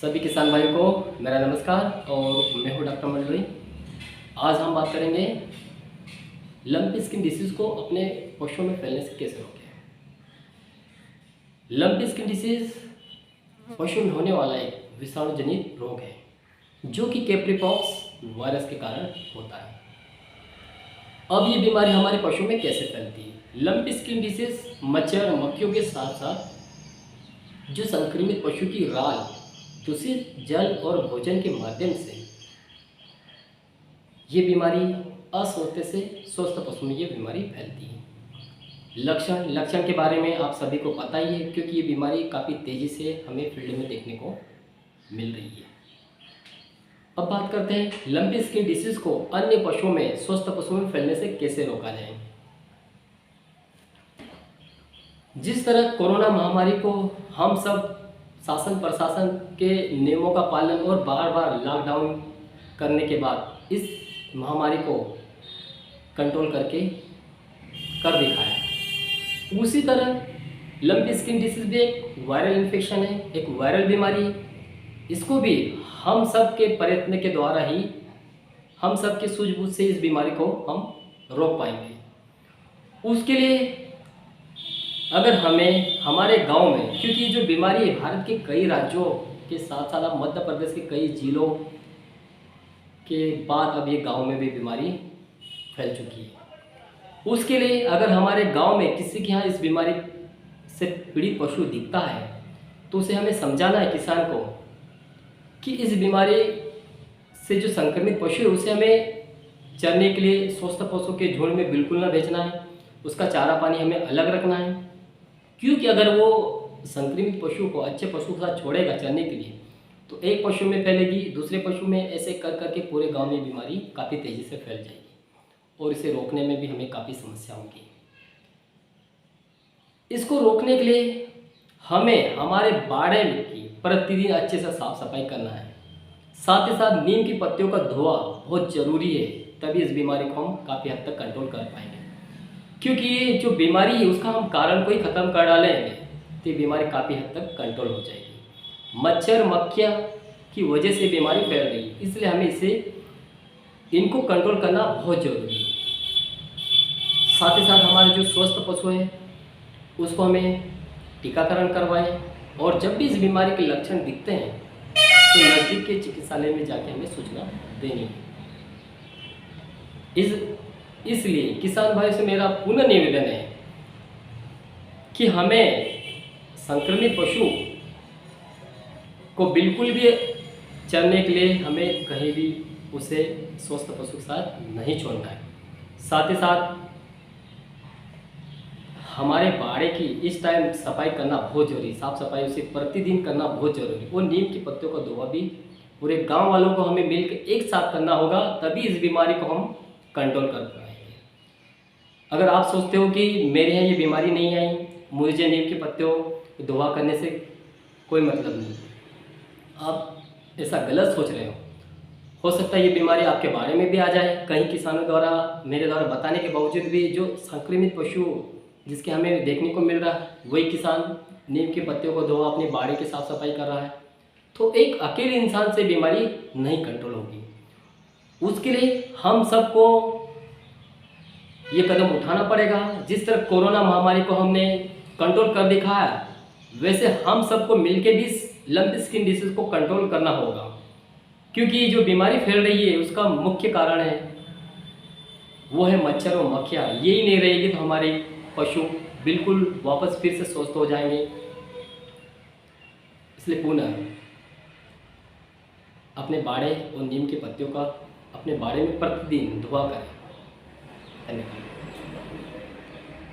सभी किसान भाइयों को मेरा नमस्कार और मैं हूं डॉक्टर मंडलोई। आज हम बात करेंगे लंपी स्किन डिसीज़ को अपने पशुओं में फैलने से कैसे रोकें। लंपी स्किन डिसीज़ पशु में होने वाला एक विषाणु जनित रोग है जो कि कैप्रीपॉक्स वायरस के कारण होता है। अब ये बीमारी हमारे पशु में कैसे फैलती है? लंपी स्किन डिसीज़ मच्छर मक्खियों के साथ साथ जो संक्रमित पशु की राल, दूषित जल और भोजन के माध्यम से ये बीमारी अस्वस्थ से स्वस्थ पशु में ये बीमारी फैलती है। लक्षण के बारे में आप सभी को पता ही है क्योंकि ये बीमारी काफ़ी तेज़ी से हमें फील्ड में देखने को मिल रही है। अब बात करते हैं लंपी स्किन डिसीज़ को अन्य पशुओं में, स्वस्थ पशुओं में फैलने से कैसे रोका जाए। जिस तरह कोरोना महामारी को हम सब शासन प्रशासन के नियमों का पालन और बार बार लॉकडाउन करने के बाद इस महामारी को कंट्रोल करके कर दिखाया, उसी तरह लंपी स्किन डिसीज़ भी एक वायरल इन्फेक्शन है, एक वायरल बीमारी है। इसको भी हम सब के प्रयत्न के द्वारा ही, हम सब की सूझबूझ से इस बीमारी को हम रोक पाएंगे। उसके लिए अगर हमें हमारे गांव में, क्योंकि जो बीमारी है भारत के कई राज्यों के साथ साथ मध्य प्रदेश के कई जिलों के बाद अब ये गांव में भी बीमारी फैल चुकी है। उसके लिए अगर हमारे गांव में किसी के यहाँ इस बीमारी से पीड़ित पशु दिखता है तो उसे हमें समझाना है किसान को कि इस बीमारी से जो संक्रमित पशु है उसे हमें चरने के लिए स्वस्थ पशु के झुंड में बिल्कुल ना भेजना है। उसका चारा पानी हमें अलग रखना है, क्योंकि अगर वो संक्रमित पशु को अच्छे पशु के साथ छोड़ेगा चरने के लिए तो एक पशु में फैलेगी, दूसरे पशु में, ऐसे कर करके पूरे गांव में बीमारी काफ़ी तेज़ी से फैल जाएगी और इसे रोकने में भी हमें काफ़ी समस्या होगी। इसको रोकने के लिए हमें हमारे बाड़े की प्रतिदिन अच्छे से साफ सफाई करना है। साथ ही साथ नीम की पत्तियों का धोआ बहुत ज़रूरी है, तभी इस बीमारी को हम काफ़ी हद तक कंट्रोल कर पाएंगे। क्योंकि ये जो बीमारी है उसका हम कारण को ही ख़त्म कर डालेंगे तो ये बीमारी काफ़ी हद तक कंट्रोल हो जाएगी। मच्छर मक्खियाँ की वजह से बीमारी फैल रही है, इसलिए हमें इनको कंट्रोल करना बहुत ज़रूरी है। साथ ही साथ हमारे जो स्वस्थ पशु हैं उसको हमें टीकाकरण करवाएं और जब भी इस बीमारी के लक्षण दिखते हैं तो नज़दीक के चिकित्सालय में जाके हमें सूचना देनी है। इसलिए किसान भाई से मेरा पुनः निवेदन है कि हमें संक्रमित पशु को बिल्कुल भी चरने के लिए हमें कहीं भी उसे स्वस्थ पशु के साथ नहीं छोड़ना है। साथ ही साथ हमारे बाड़े की इस टाइम सफाई करना बहुत जरूरी, साफ सफाई उसे प्रतिदिन करना बहुत जरूरी। और नीम की पत्तियों का धोआ भी पूरे गांव वालों को हमें मिलकर एक साथ करना होगा, तभी इस बीमारी को हम कंट्रोल कर पाएंगे। अगर आप सोचते हो कि मेरे यहाँ ये बीमारी नहीं आई, मुझे नीम की पत्तियों धोआ करने से कोई मतलब नहीं, आप ऐसा गलत सोच रहे हो सकता है ये बीमारी आपके बारे में भी आ जाए। कई किसानों द्वारा मेरे द्वारा बताने के बावजूद भी जो संक्रमित पशु जिसके हमें देखने को मिल रहा है वही किसान नीम की पत्तियों को धोआ अपने बाड़े की साफ सफाई कर रहा है, तो एक अकेले इंसान से बीमारी नहीं कंट्रोल होगी। उसके लिए हम सबको ये कदम उठाना पड़ेगा। जिस तरह कोरोना महामारी को हमने कंट्रोल कर दिखाया, वैसे हम सबको मिलकर भी लंपी स्किन डिसीज़ को कंट्रोल करना होगा, क्योंकि जो बीमारी फैल रही है उसका मुख्य कारण है वो है मच्छर और मक्खियाँ। यही नहीं रहेगी तो हमारे पशु बिल्कुल वापस फिर से स्वस्थ हो जाएंगे। इसलिए पुनः अपने बाड़े और नीम के पत्तियों का अपने बाड़े में प्रतिदिन धुआ करें। धन्यवाद।